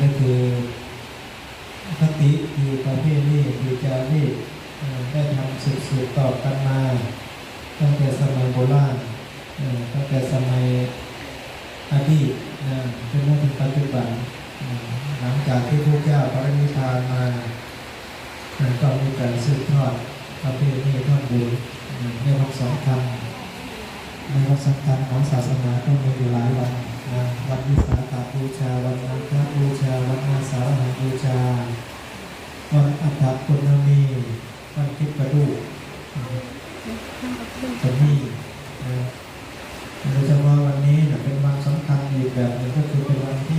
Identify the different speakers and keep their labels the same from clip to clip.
Speaker 1: ก็คือคติคือประเพณีคือจารีตได้ทำสืบต่อกันมาตั้งแต่สมัยโบราณตั้งแต่สมัยอดีตจนถึงปัจจุบันหลังจากที่พระเจ้าปรินิพพานมาก็มีการสืบทอดประเพณีทอดบุญในวันสำคัญของศาสนาก็มีอยู่หลายวันวันวิสาขบูชาวันมาฆบูชาวันอาสาฬหบูชาวันอัฏฐปุณณมีวันคิดประดูจะมีโดยเฉพาะวันนี้เป็นวันสำคัญอีกแบบหนึ่งก็คือเป็นวันที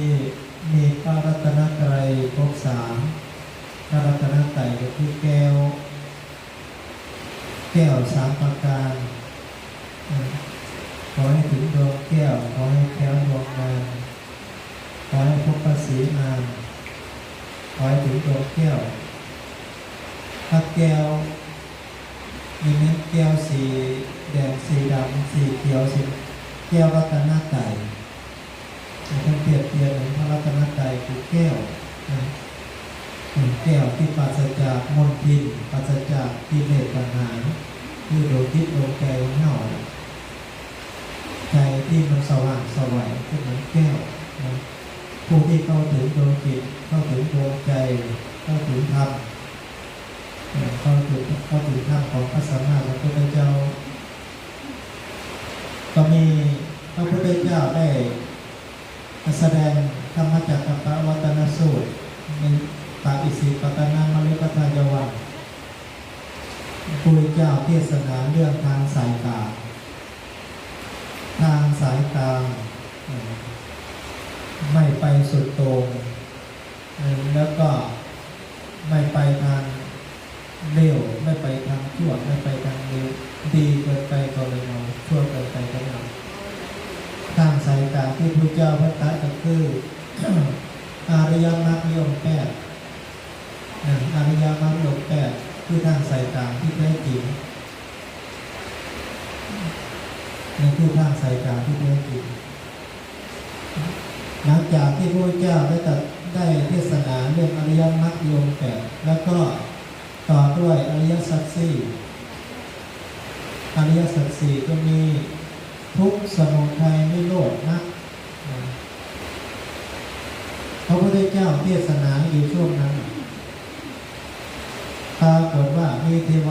Speaker 1: ่มีพระรัตนตรัยครบ3พระรัตนตรัยก็คือแก้ว3ประการขอให้ถึงดวงแก้วขอให้แก้วดวงงานขอให้พบพระศรีอานขอให้ถึงดวงแก้วพระแก้วมีเม็ดแก้วสีแดงสีดำสีเขียวสีแก้วรัตนตรัยท่านเปรียบเทียบเหมือนพระรัตนตรัยคือแก้วแก้วที่ปราศจากมลทินปราศจากกิเลสตัณหาคือดวงจิตดวงใจเงาใจที่มันสว่างสวัยก็เหมือนแก้วผู้ที่เข้าถึงดวงจิตเข้าถึงดวงใจเข้าถึงธรรมเข้าถึงธรรมของพระสัมมาสัมพุทธเจ้าก็มีพระพุทธเจ้าได้แสดงธรรมจักรพรรดิวัตนสูตรในปาอิสิปตนามฤคทายวันพระพุทธเจ้าเทศนาเรื่องทางสายกลางไม่ไปสุดโต่งแล้วก็ไม่ไปทางเลวไม่ไปทางชั่วไม่ไปทางเลวดีเกินไปก็เลยเอาชั่วเกินไปก็ไม่เอาทางสายกลางที่พระเจ้าพระตรัสก็คือ อริยมรรคมีองค์8อริยมรรคมีองค์8คือทางสายกลางที่แท้จริงนี่คือทางสายกลางที่แท้จริงหลังจากที่พระเจ้าได้เทศนาเรื่องอริยมรรคมีองค์8แล้วก็ต่อด้วยอริยสัจ4อริยสัจ4ก็มีทุกข์สมุทัยนิโรธมรรคพระพุทธเจ้าเทศนาอยู่ช่วงนั้นปรากฏว่ามีเทว